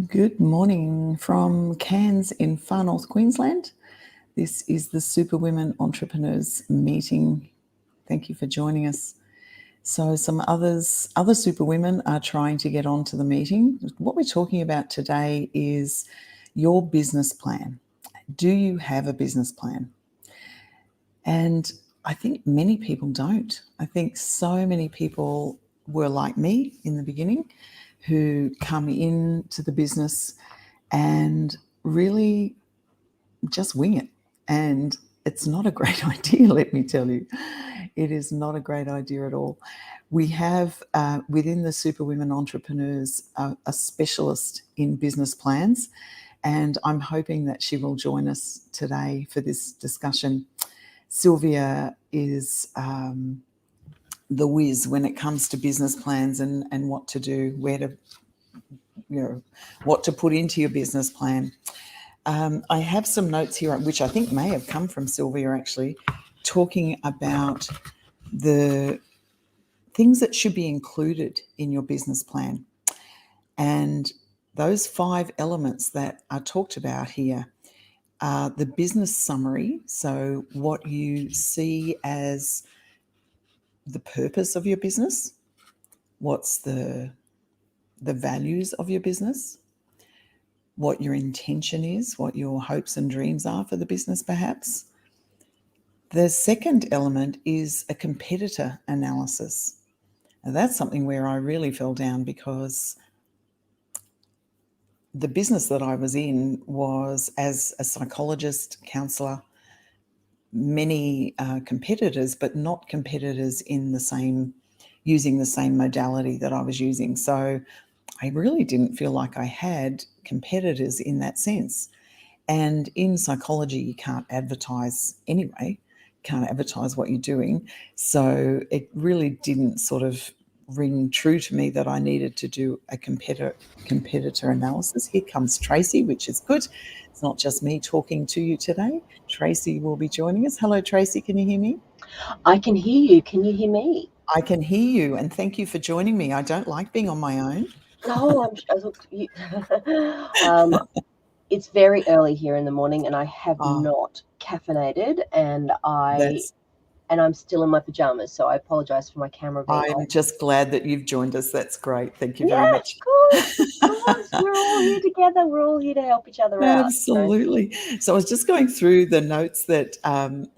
Good morning from Cairns in far north Queensland. This is the Super Women Entrepreneurs meeting. Thank you for joining us. So some other super women are trying to get onto the meeting. What we're talking about today is your business plan. Do you have a business plan? And I think many people don't. I think so many people were like me in the beginning, who come into the business and really just wing it. And it's not a great idea, let me tell you. It is not a great idea at all. We have within the Super Women Entrepreneurs a specialist in business plans, and I'm hoping that she will join us today for this discussion. Sylvia is the whiz when it comes to business plans and what to do, where to, what to put into your business plan. I have some notes here, which I think may have come from Sylvia actually, talking about the things that should be included in your business plan. And those 5 elements that are talked about here are the business summary, so what you see as the purpose of your business, what's the values of your business, what your intention is, what your hopes and dreams are for the business perhaps. The second element is a competitor analysis. Now that's something where I really fell down, because the business that I was in was, as a psychologist, counsellor, many competitors, but not competitors in the same, using the same modality that I was using. So I really didn't feel like I had competitors in that sense. And in psychology, you can't advertise anyway, can't advertise what you're doing. So it really didn't sort of ring true to me that I needed to do a competitor analysis. Here comes Tracy, which is good. It's not just me talking to you today. Tracy will be joining us. Hello, Tracy. Can you hear me? I can hear you. Can you hear me? I can hear you, and thank you for joining me. I don't like being on my own. No, it's very early here in the morning, and I have not caffeinated, and I'm still in my pajamas, so I apologise for my camera being I'm off. just glad that you've joined us. That's great. Thank you very Yeah, much. of course. We're all here together. We're all here to help each other out. Absolutely. So I was just going through the notes that not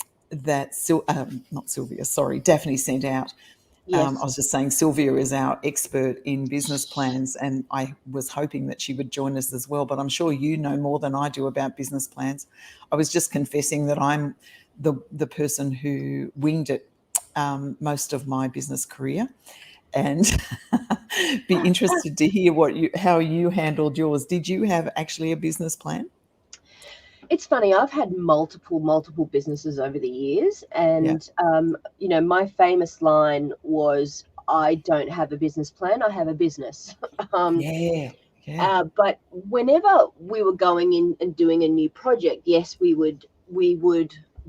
Sylvia, sorry, Daphne sent out. Yes. I was just saying Sylvia is our expert in business plans, and I was hoping that she would join us as well, but I'm sure you know more than I do about business plans. I was just confessing that I'm the person who winged it most of my business career, and be interested to hear how you handled yours. Did you have actually a business plan? It's funny, I've had multiple businesses over the years, and my famous line was, I don't have a business plan, I have a business. But whenever we were going in and doing a new project, yes, we would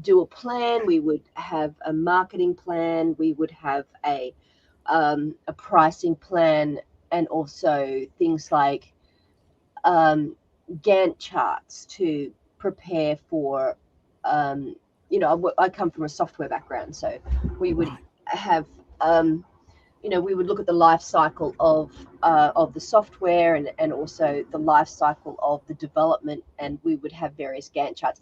do a plan, we would have a marketing plan, we would have a pricing plan, and also things like Gantt charts to prepare for. I come from a software background, so we would have. We would look at the life cycle of the software, and also the life cycle of the development, and we would have various Gantt charts.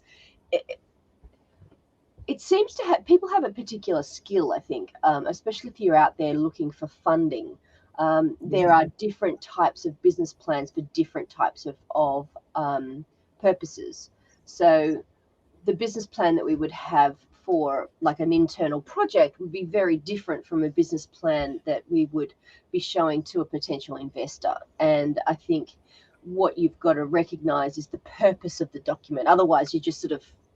It seems to have people have a particular skill, I think, especially if you're out there looking for funding. There are different types of business plans for different types of purposes. So the business plan that we would have for like an internal project would be very different from a business plan that we would be showing to a potential investor. And I think what you've got to recognize is the purpose of the document. Otherwise, you're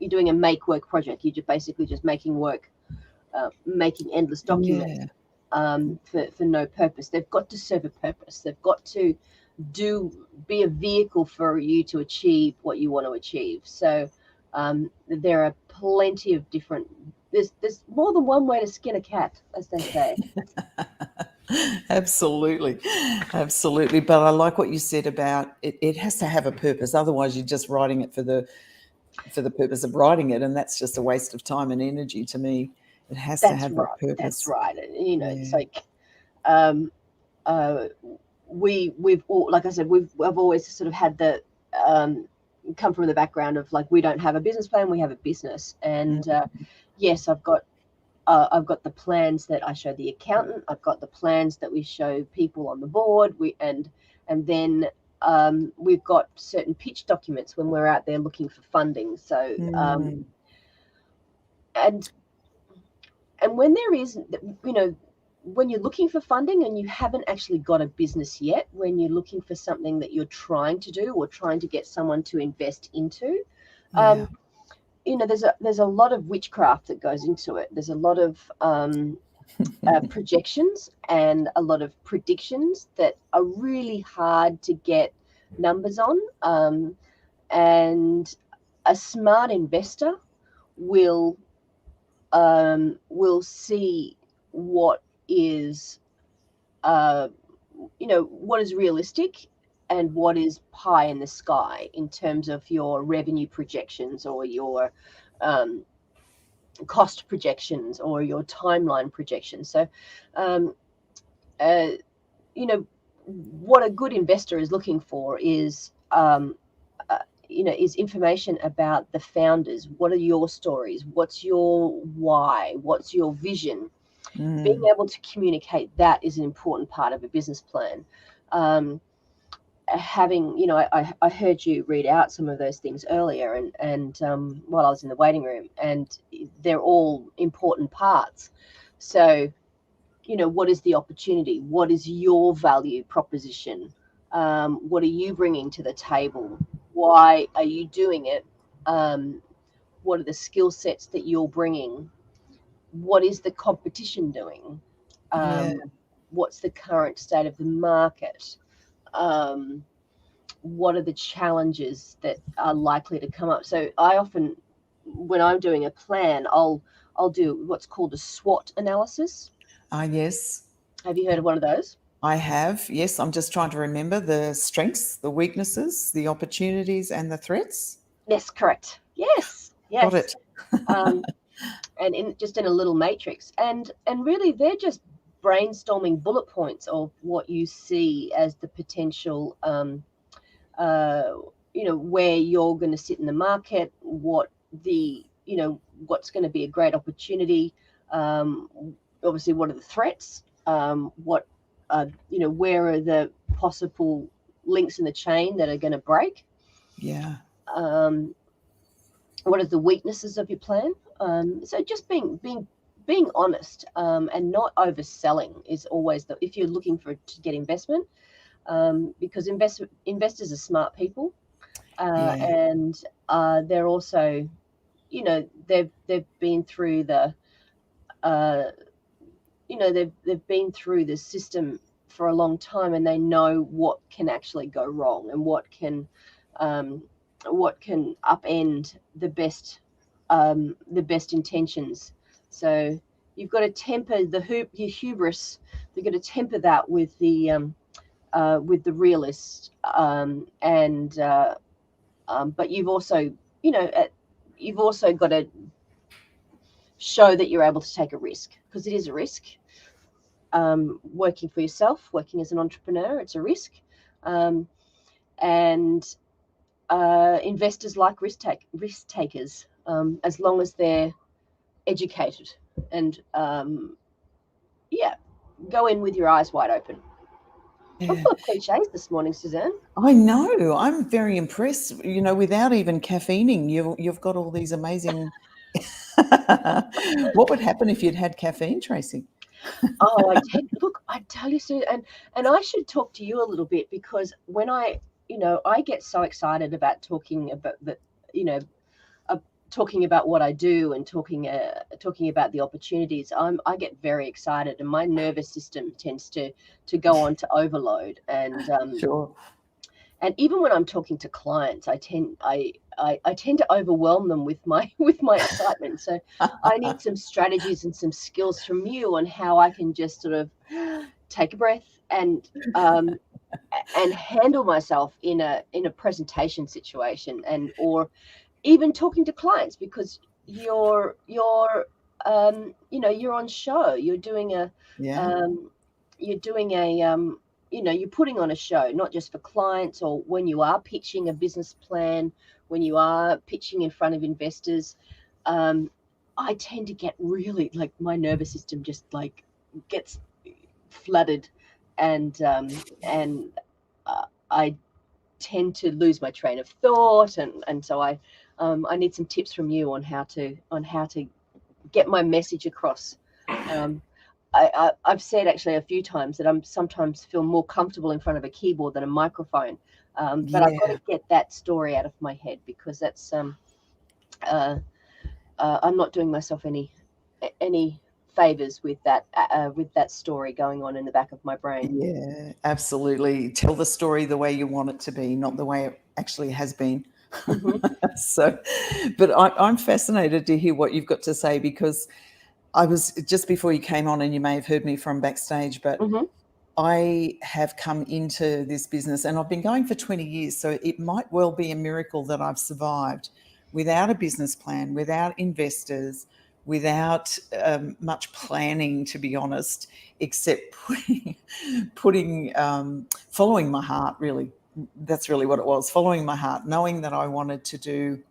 doing a make work project. You're basically just making work, making endless documents for no purpose. They've got to serve a purpose. They've got to be a vehicle for you to achieve what you want to achieve. So there are plenty of different. There's more than one way to skin a cat, as they say. Absolutely, absolutely. But I like what you said about it. It has to have a purpose. Otherwise, you're just writing it for the purpose of writing it, and that's just a waste of time and energy to me. It has to That's have a right. That's purpose. right. And, you know, it's Yeah. like um, uh, like I said, I've always sort of had the come from the background of like we don't have a business plan, we have a business, and yes, I've got the plans that I show the accountant. I've got the plans that we show people on the board. And then we've got certain pitch documents when we're out there looking for funding. So Mm, and when there is, you know, when you're looking for funding and you haven't actually got a business yet, when you're looking for something that you're trying to do or trying to get someone to invest into, yeah. you know, there's a lot of witchcraft that goes into it. There's a lot of projections and a lot of predictions that are really hard to get numbers on. And a smart investor will see what is you know, what is realistic and what is pie in the sky in terms of your revenue projections or your um, cost projections or your timeline projections. So, um, uh, you know, what a good investor is looking for is, uh, you know, is information about the founders. What are your stories? What's your why? What's your vision? Being Mm, able to communicate that is an important part of a business plan. Um, Having, you know, I heard you read out some of those things earlier, and while I was in the waiting room, and they're all important parts. So, you know, what is the opportunity? What is your value proposition? What are you bringing to the table? Why are you doing it? What are the skill sets that you're bringing? What is the competition doing? yeah. What's the current state of the market? Um, what are the challenges that are likely to come up? So I often, when I'm doing a plan, I'll do what's called a SWOT analysis. Ah, yes. Have you heard of one of those? I have. Yes. I'm just trying to remember the strengths, the weaknesses, the opportunities, and the threats. Yes, correct. Yes, Got yes. it. Um, and in a little matrix, and really they're just brainstorming bullet points of what you see as the potential, uh, you know, where you're going to sit in the market, what the, you know, what's going to be a great opportunity, um, obviously what are the threats, what you know, where are the possible links in the chain that are going to break, Yeah. um, what are the weaknesses of your plan. So just being honest, and not overselling is always the, if you're looking for to get investment, because investors are smart people, Yeah. and they're also, you know, they've been through the uh, you know, they've been through the system for a long time, and they know what can actually go wrong and um, what can upend the best intentions. So you've got to temper your hubris. You've got to temper that with the realist, but you've also, you know, you've also got to show that you're able to take a risk, because it is a risk. Working for yourself, working as an entrepreneur, it's a risk. Um, and Investors like risk takers, as long as they're educated, and yeah, go in with your eyes wide open. I'm Yeah. full of cliches this morning, Suzanne. I know. I'm very impressed. You know, without even caffeining, you've got all these amazing. What would happen if you'd had caffeine, Tracy? Oh, I tell you, Sue, and I should talk to you a little bit, because when you know, I get so excited about talking about the, you know, uh, talking about what I do and talking about the opportunities. I get very excited, and my nervous system tends to go on to overload, Sure. and even when I'm talking to clients, I tend to overwhelm them with my with my excitement. So I need some strategies and some skills from you on how I can just sort of take a breath and handle myself in a presentation situation, and or even talking to clients, because you're you're on show, you're doing a Yeah. you're doing a you're putting on a show, not just for clients, or when you are pitching a business plan, when you are pitching in front of investors. I tend to get really, like, my nervous system just like gets flooded, and I tend to lose my train of thought, and so I need some tips from you on how to get my message across. I've said actually a few times that I'm sometimes feel more comfortable in front of a keyboard than a microphone, but I've got Yeah. to get that story out of my head, because that's I'm not doing myself any favors with that story going on in the back of my brain. Yeah, absolutely. Tell the story the way you want it to be, not the way it actually has been. Hmm. So, but I'm fascinated to hear what you've got to say, because I was just before you came on, and you may have heard me from backstage, but Hmm. I have come into this business and I've been going for 20 years. So it might well be a miracle that I've survived without a business plan, without investors, without much planning, to be honest, except following my heart, really. That's really what it was, following my heart, knowing that I wanted to do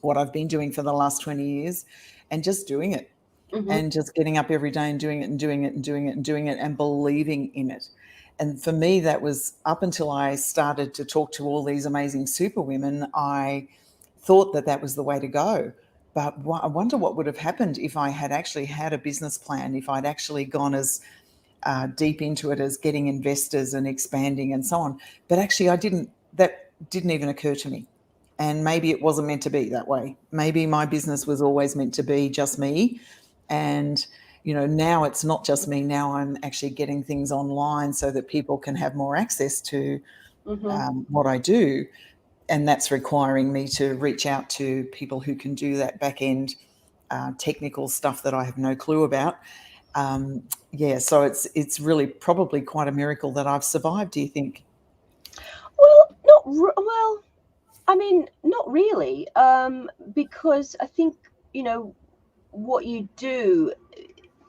what I've been doing for the last 20 years and just doing it, Hmm. and just getting up every day and doing it and doing it and doing it and doing it and believing in it. And for me, that was up until I started to talk to all these amazing superwomen. I thought that that was the way to go. But I wonder what would have happened if I had actually had a business plan, if I'd actually gone as deep into it as getting investors and expanding and so on. But actually, that didn't even occur to me. And maybe it wasn't meant to be that way. Maybe my business was always meant to be just me. And, now it's not just me. Now I'm actually getting things online so that people can have more access to Hmm. what I do. And that's requiring me to reach out to people who can do that back end technical stuff that I have no clue about. Yeah, so it's really probably quite a miracle that I've survived. Do you think? Well, well, I mean, not really, because I think, what you do,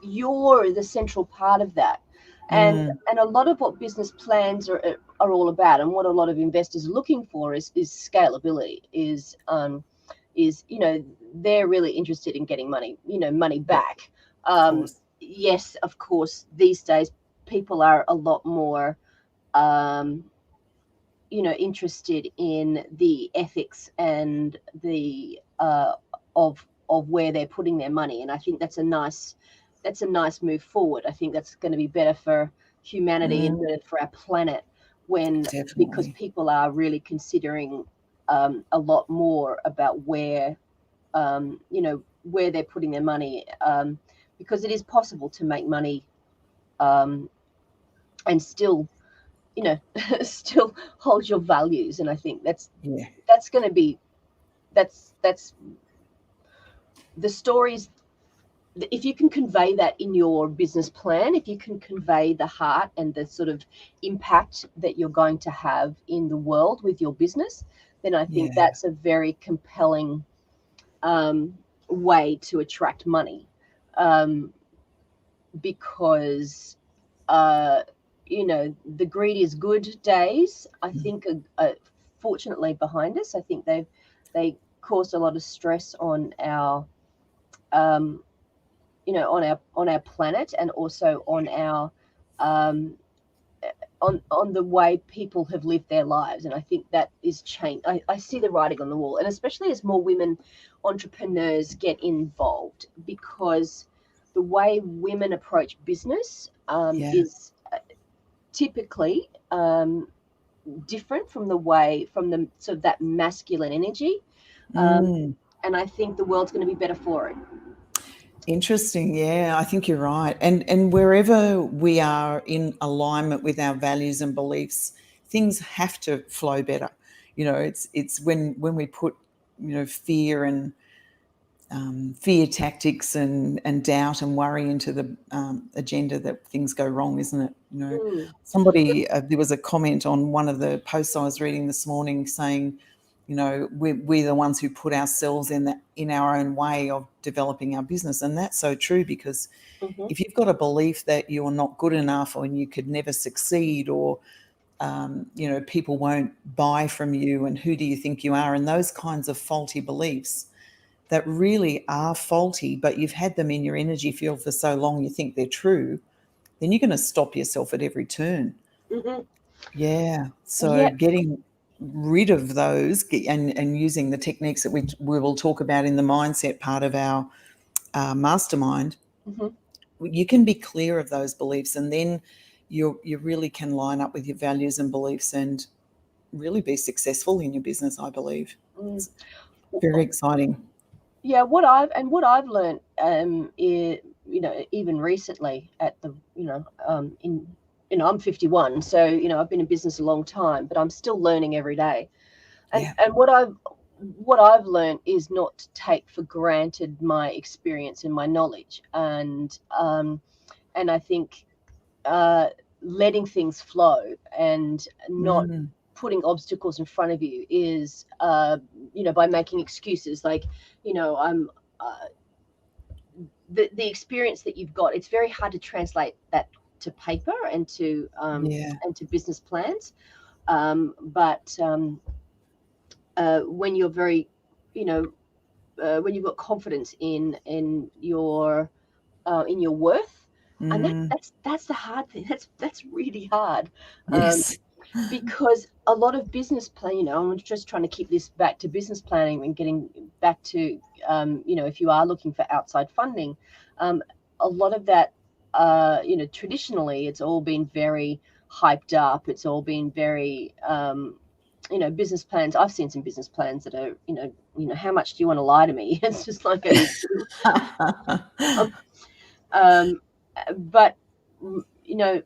you're the central part of that, and Mm, a lot of what business plans are all about, and what a lot of investors are looking for is scalability. Is they're really interested in getting money, money yeah, back. of course. Yes, of course, these days people are a lot more um, interested in the ethics and the of where they're putting their money, and I think that's a nice move forward. I think that's going to be better for humanity and Mm, better for our planet, when because definitely. people are really considering a lot more about where they're putting their money, because it is possible to make money, um, and still, still hold your values. And I think Yeah, that's going to be that's the stories. If you can convey that in your business plan, if you can convey the heart and the sort of impact that you're going to have in the world with your business, then I think yeah. that's a very compelling way to attract money, um, because uh, the greed is good days, I Mm, think, fortunately behind us. I think they caused a lot of stress on our um, on our planet, and also on our um, on the way people have lived their lives. And I think that is change. I see the writing on the wall, and especially as more women entrepreneurs get involved, because the way women approach business yeah. is typically different from the sort of that masculine energy, um, Mm, and I think the world's going to be better for it. interesting. Yeah, I think you're right. And wherever we are in alignment with our values and beliefs, things have to flow better. It's when we put fear and fear tactics and doubt and worry into the agenda that things go wrong, isn't it? You know, somebody there was a comment on one of the posts I was reading this morning saying, you know, we're the ones who put ourselves in our own way of developing our business, and that's so true because if you've got a belief that you're not good enough or you could never succeed or you know, people won't buy from you and who do you think you are, and those kinds of faulty beliefs that really are faulty, but you've had them in your energy field for so long you think they're true, then you're going to stop yourself at every turn. Yeah. So getting rid of those and using the techniques that we will talk about in the mindset part of our mastermind, you can be clear of those beliefs, and then you really can line up with your values and beliefs and really be successful in your business, I believe. It's very exciting. Yeah, what I've learned is, you know, even recently at the, you know, I'm 51, so, you know, I've been in business a long time, but I'm still learning every day. And what I've learned is not to take for granted my experience and my knowledge, and I think letting things flow and not putting obstacles in front of you is, you know, by making excuses like, you know, I'm the experience that you've got. It's very hard to translate that to paper and to business plans. But when you're very, you know, when you've got confidence in your worth, and that's the hard thing. That's really hard. Yes. Because a lot of business plan, you know, I'm just trying to keep this back to business planning and getting back to, you know, if you are looking for outside funding, a lot of that, you know, traditionally it's all been very hyped up. It's all been very, you know, business plans. I've seen some business plans that are, you know, how much do you want to lie to me? It's just like, but, you know,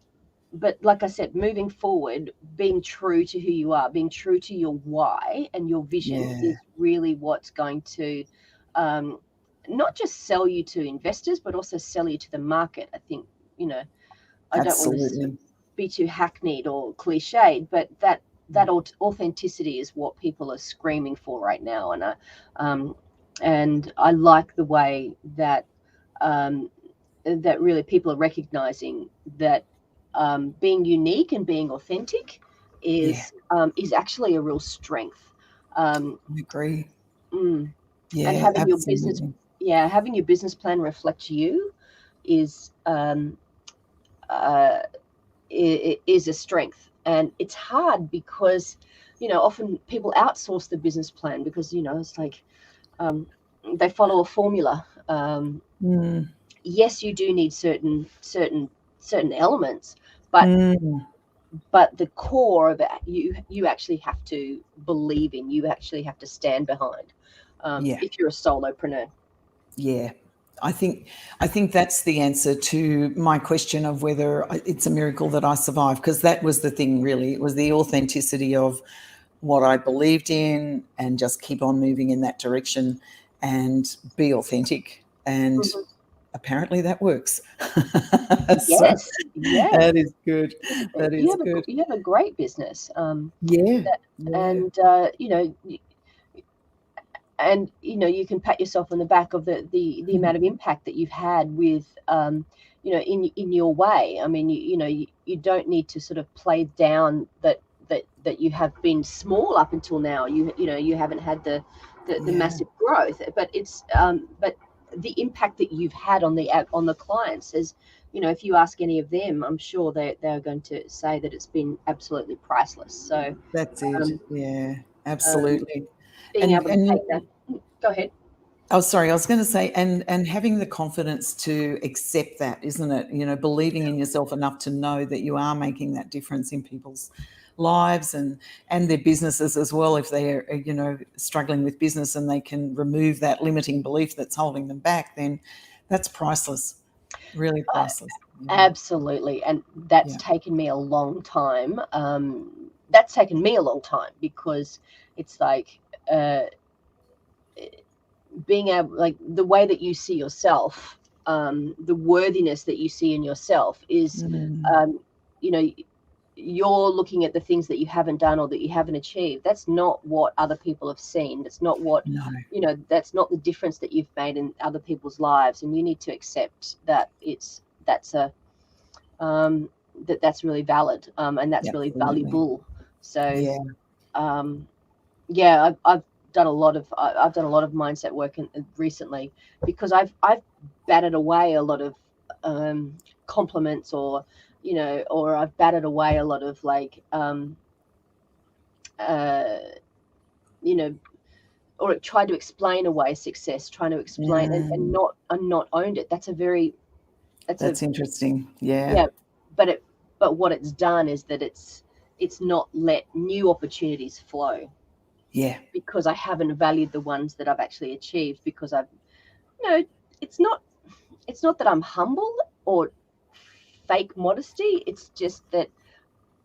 but like I said, moving forward, being true to who you are, being true to your why and your vision is really what's going to not just sell you to investors, but also sell you to the market. I think, you know, I don't want to be too hackneyed or cliched, but that authenticity is what people are screaming for right now. And I like the way that that really people are recognizing that being unique and being authentic is actually a real strength. I agree. And having absolutely. Having your business plan reflect you is is a strength. And it's hard because, you know, often people outsource the business plan because, you know, it's like they follow a formula. Yes, you do need certain elements, but the core of it, you actually have to believe in. You actually have to stand behind. If you're a solopreneur. Yeah, I think that's the answer to my question of whether it's a miracle that I survived, because that was the thing, really. It was the authenticity of what I believed in and just keep on moving in that direction and be authentic. And apparently that works. Yes. That is good. That is good. You have a great business. And, you know, and, you know, you can pat yourself on the back of the amount of impact that you've had with, you know, in your way. I mean, you know, you don't need to sort of play down that you have been small up until now. You know, you haven't had the massive growth, but it's but the impact that you've had on the clients is, you know, if you ask any of them, I'm sure they're going to say that it's been absolutely priceless. So that's it. Yeah, absolutely. Being able to take that. Go ahead. Oh, sorry. I was going to say, and having the confidence to accept that, isn't it? You know, believing in yourself enough to know that you are making that difference in people's lives and their businesses as well. If they're, you know, struggling with business and they can remove that limiting belief that's holding them back, then that's priceless. Really priceless. Absolutely. And that's taken me a long time. That's taken me a long time because it's like, being able, like the way that you see yourself, the worthiness that you see in yourself is, you know, you're looking at the things that you haven't done or that you haven't achieved. That's not what other people have seen. That's not what, No. That's not the difference that you've made in other people's lives. And you need to accept that that's really valid, and that's really Absolutely. valuable. So Yeah. I've done a lot of mindset work recently, because I've batted away a lot of compliments, or I've batted away a lot of or tried to explain away success, trying to explain and not owned it. That's interesting. Yeah. But what it's done is that it's not let new opportunities flow. Yeah. Because I haven't valued the ones that I've actually achieved, because I've, it's not that I'm humble or fake modesty. It's just that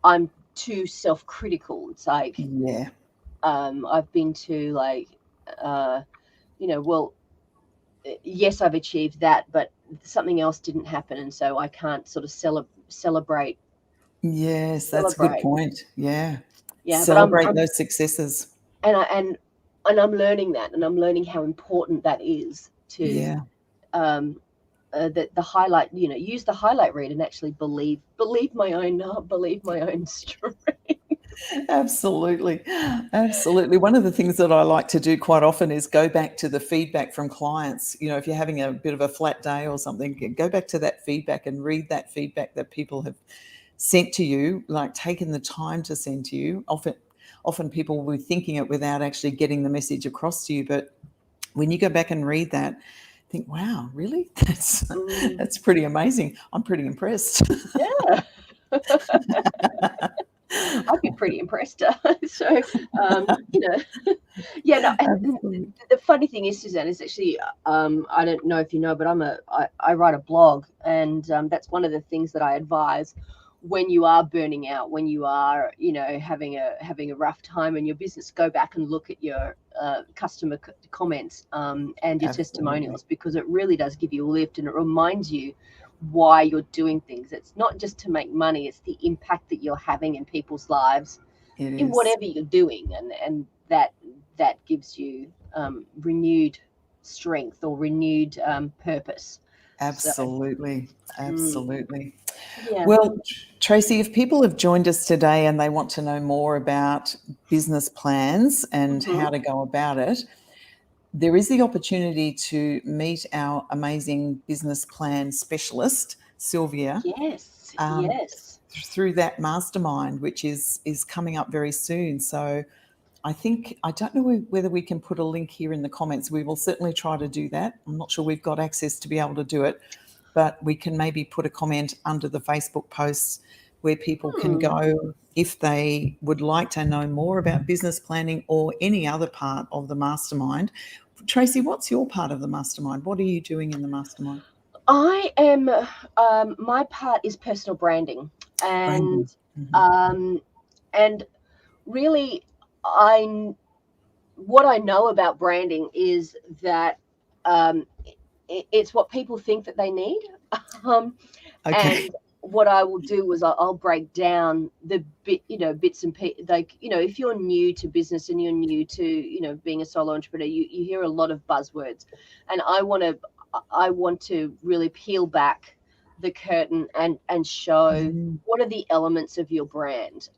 I'm too self-critical. It's like, I've been too well, yes, I've achieved that, but something else didn't happen, and so I can't sort of celebrate. Yes, that's a good point. Yeah. Celebrate those successes. And I'm learning that, and I'm learning how important that is to the highlight. Use the highlight reel and actually believe my own strength. Absolutely. One of the things that I like to do quite often is go back to the feedback from clients. If you're having a bit of a flat day or something, go back to that feedback and read that feedback that people have sent to you, like taken the time to send to you. Often people will be thinking it without actually getting the message across to you. But when you go back and read that, think, wow, really? That's pretty amazing. I'm pretty impressed. Yeah. I'd be pretty impressed. So, the funny thing is, Suzanne, is actually, I don't know if you know, but I write a blog, and that's one of the things that I advise when you are burning out, when you are, having a rough time in your business. Go back and look at your customer comments and your testimonials, because it really does give you a lift, and it reminds you why you're doing things. It's not just to make money, it's the impact that you're having in people's lives in whatever you're doing, and that gives you renewed strength or renewed purpose. Absolutely. Yeah. Well, Tracy, if people have joined us today and they want to know more about business plans and how to go about it, there is the opportunity to meet our amazing business plan specialist, Sylvia. Yes. Through that mastermind, which is coming up very soon. So I don't know whether we can put a link here in the comments. We will certainly try to do that. I'm not sure we've got access to be able to do it, but we can maybe put a comment under the Facebook posts where people can go if they would like to know more about business planning or any other part of the mastermind. Tracy, what's your part of the mastermind? What are you doing in the mastermind? I am, my part is personal branding, and and really, what I know about branding is that it's what people think that they need. And what I will do is I'll break down the bits and pieces. Like, if you're new to business and you're new to, being a solo entrepreneur, you hear a lot of buzzwords, and I want to really peel back the curtain and show what are the elements of your brand.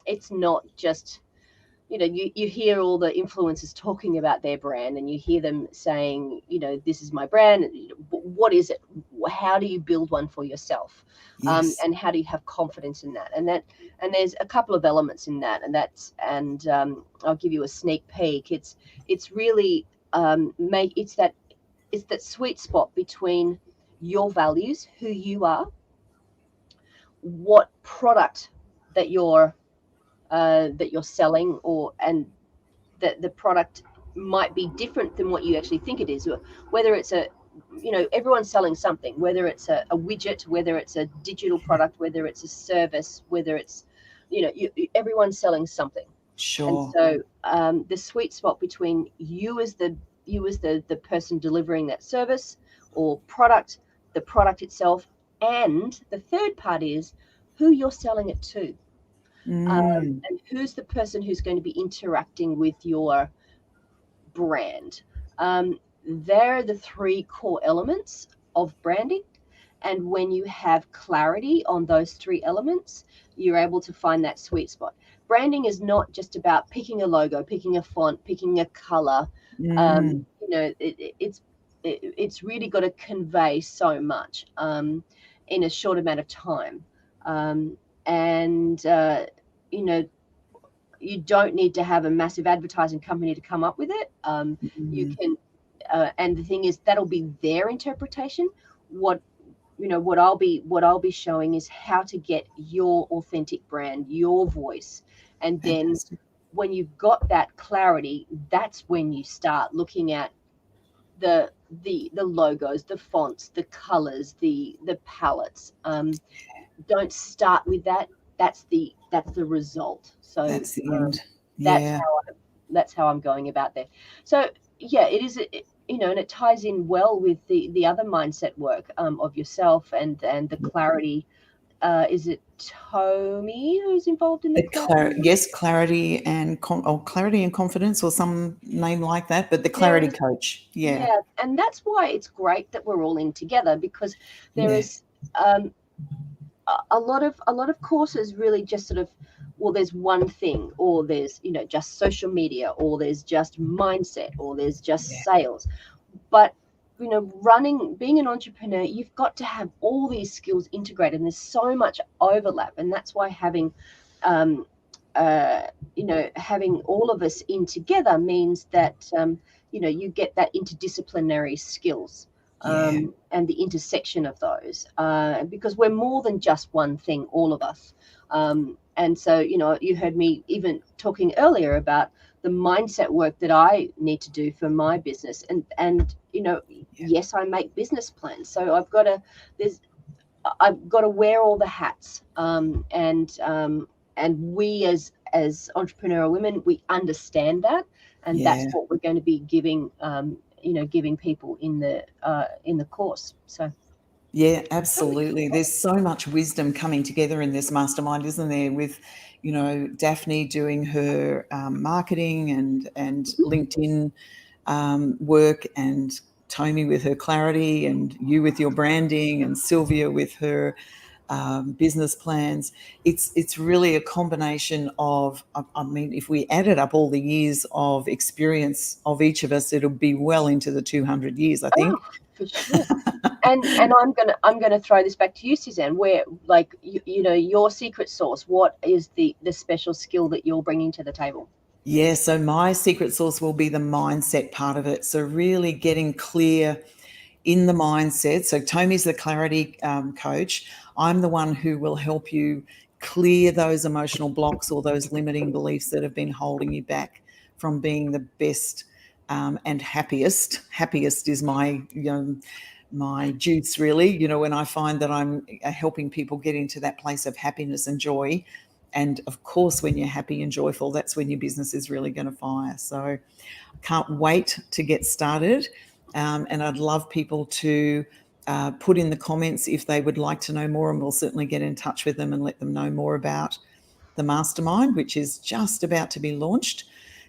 It's not just, you hear all the influencers talking about their brand, and you hear them saying, this is my brand. What is it? How do you build one for yourself? And how do you have confidence in that? And there's a couple of elements in that, and I'll give you a sneak peek. It's really it's that sweet spot between your values, who you are, what product that you're selling, and that the product might be different than what you actually think it is. Whether it's everyone's selling something, whether it's a widget, whether it's a digital product, whether it's a service, whether it's, everyone's selling something. Sure. And so the sweet spot between you as the the person delivering that service or product, the product itself, and the third part is who you're selling it to, and who's the person who's going to be interacting with your brand. They're the three core elements of branding. And when you have clarity on those three elements, you're able to find that sweet spot. Branding is not just about picking a logo, picking a font, picking a color. It's really got to convey so much in a short amount of time. You don't need to have a massive advertising company to come up with it. You can, and the thing is, that'll be their interpretation. What I'll be showing is how to get your authentic brand, your voice, and then when you've got that clarity, that's when you start looking at the logos, the fonts, the colors, the palettes. Don't start with that. That's the result. So that's the end. That's how I'm going about that. So yeah, it is. And it ties in well with the other mindset work of yourself and the clarity. Is it Tommy who's involved in the clarity? Yes, clarity and clarity and confidence, or some name like that. But the clarity coach, yeah, and that's why it's great that we're all in together, because there is a lot of courses really just sort of, well, there's one thing, or there's just social media, or there's just mindset, or there's just sales. But being an entrepreneur, you've got to have all these skills integrated, and there's so much overlap, and that's why having having all of us in together means that you get that interdisciplinary skills. And the intersection of those, because we're more than just one thing, all of us. And so, you heard me even talking earlier about the mindset work that I need to do for my business. And yes, I make business plans. So I've got to wear all the hats. And we as entrepreneurial women, we understand that. And that's what we're going to be giving people in the course. So yeah, absolutely. There's so much wisdom coming together in this mastermind, isn't there? With Daphne doing her marketing and LinkedIn work, and Tommy with her clarity, and you with your branding, and Sylvia with her business plans. It's really a combination of, I mean, if we added up all the years of experience of each of us, it'll be well into the 200 years, I think. Oh, for sure. And I'm gonna throw this back to you, Suzanne. Where, like, your secret sauce, what is the special skill that you're bringing to the table? Yeah, so my secret sauce will be the mindset part of it. So really getting clear in the mindset. So Tommy's the clarity coach. I'm the one who will help you clear those emotional blocks or those limiting beliefs that have been holding you back from being the best and happiest. Happiest is my my juice, really. When I find that I'm helping people get into that place of happiness and joy. And of course, when you're happy and joyful, that's when your business is really going to fire. So can't wait to get started. And I'd love people to put in the comments if they would like to know more, and we'll certainly get in touch with them and let them know more about the mastermind, which is just about to be launched.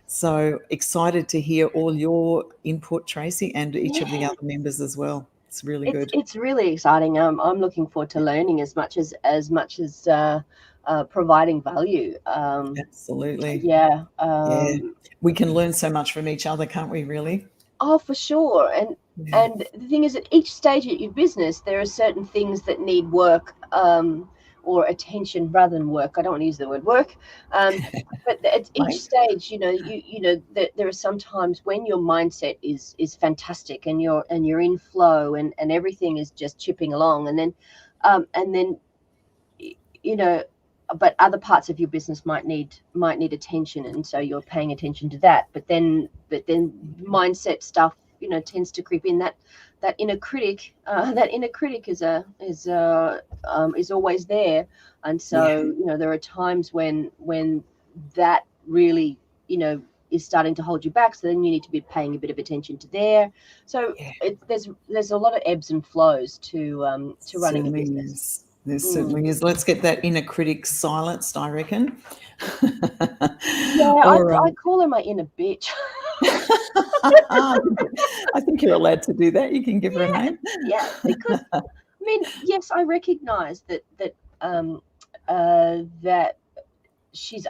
So excited to hear all your input, Tracy, and each of the other members as well. It's really good. It's really exciting. I'm looking forward to learning as much as providing value. Absolutely. Yeah. We can learn so much from each other, can't we, really? Oh, for sure. And the thing is, at each stage of your business, there are certain things that need work or attention rather than work. I don't want to use the word work, but at each stage, there are some times when your mindset is fantastic and you're in flow and everything is just chipping along, and then but other parts of your business might need attention, and so you're paying attention to that. But then mindset stuff, tends to creep in. That inner critic, is always there, and so there are times when that really is starting to hold you back. So then you need to be paying a bit of attention to there. So Yeah. there's a lot of ebbs and flows to running a Certainly business. is. There certainly is. Let's get that inner critic silenced, I reckon. Yeah, All I right. call her my inner bitch. I think you're allowed to do that. You can give her a name. Yeah, because I mean, yes, I recognise that that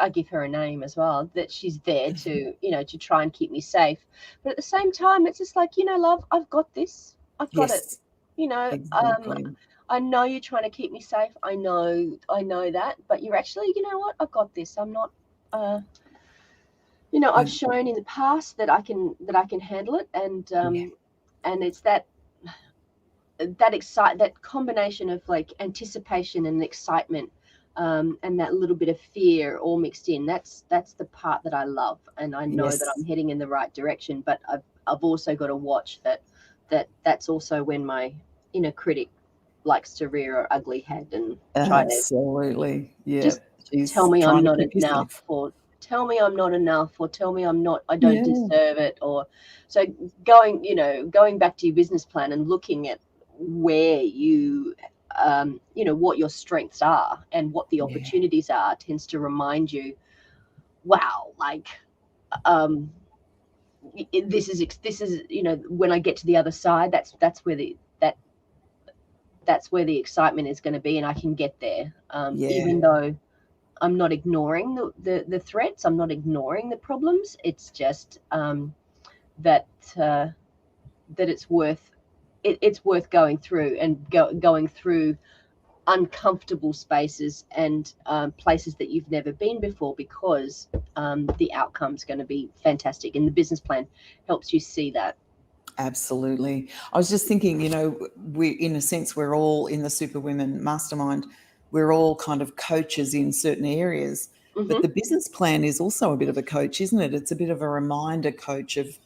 I give her a name as well, that she's there to, to try and keep me safe. But at the same time, it's just like, love, I've got this. I've got it. Yes, Um, exactly. I know you're trying to keep me safe. I know that, but you're actually, you know what? I've got this. I'm not, I've You- shown in the past that I can handle it. yeah, And it's that combination of like anticipation and excitement, and that little bit of fear all mixed in. That's the part that I love, and I know that I'm yes, heading in the right direction. But I've also got to watch that's also when my inner critic likes to rear her ugly head and try to absolutely. Yeah, just tell she's me I'm trying to not keep you enough, safe. or tell me I'm not enough, or tell me I don't Yeah, deserve it. Or so going back to your business plan and looking at where what your strengths are and what the yeah, opportunities are tends to remind you, wow, like, um this is when I get to the other side, that's where the excitement is going to be, and I can get there, yeah, even though I'm not ignoring the threats. I'm not ignoring the problems. It's just that that it's worth going through, and going through uncomfortable spaces, and places that you've never been before, because the outcome's going to be fantastic, and the business plan helps you see that. absolutely. I was just thinking, we, in a sense, we're all in the Superwomen Mastermind. We're all kind of coaches in certain areas, but Hmm. the business plan is also a bit of a coach, isn't it? It's a bit of a reminder coach of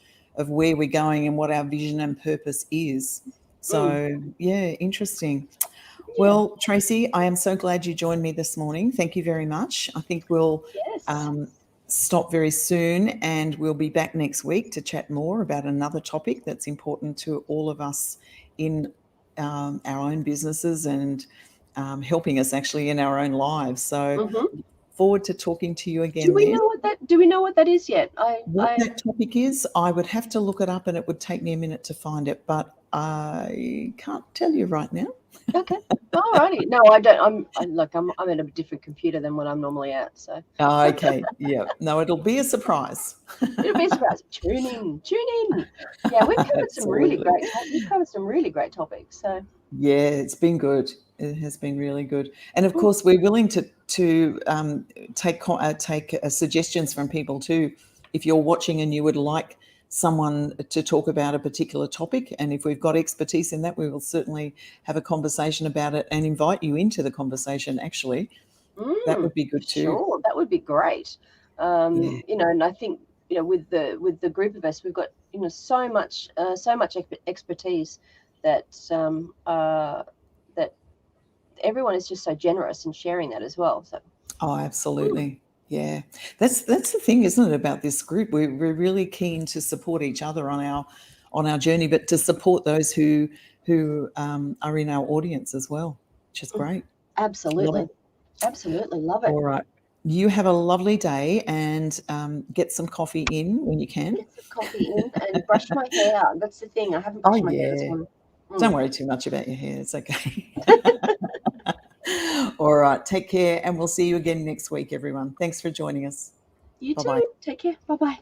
where we're going and what our vision and purpose is. Mm, So, yeah, interesting. yeah. Well, Tracy, I am so glad you joined me this morning. Thank you very much. I think we'll Yes. um, stop very soon, and we'll be back next week to chat more about another topic that's important to all of us in our own businesses, and helping us actually in our own lives. So, Hmm. forward to talking to you Do again we then. know what that is yet? What that topic is, I would have to look it up, and it would take me a minute to find it, but I can't tell you right now. Okay. Alrighty. No, I don't. I'm at a different computer than what I'm normally at, so Okay, yeah. No, it'll be a surprise. it'll be a surprise. Tune in. Tune in. Yeah, we've covered some really Absolutely. great. We've covered some really great topics. So. Yeah, it's been good. It has been really good. And of Mm, course, we're willing to take suggestions from people too. If you're watching and you would like someone to talk about a particular topic, and if we've got expertise in that, we will certainly have a conversation about it and invite you into the conversation. Actually, that would be for good too. sure, that would be great. Yeah. And I think, with the group of us, we've got, so much expertise that that everyone is just so generous in sharing that as well. So. Oh, Mm, absolutely. Yeah. That's the thing, isn't it, about this group? We're really keen to support each other on our journey, but to support those who are in our audience as well, which is mm, great. Love absolutely, it. absolutely love it. All right. You have a lovely day, and get some coffee in when you can. Get some coffee in and brush my hair. That's the thing. I haven't Oh, brushed my hair this yeah. morning. Don't Mm. worry too much about your hair. It's okay. All right. Take care, and we'll see you again next week, everyone. Thanks for joining us. You Bye bye. too. Take care. Bye bye.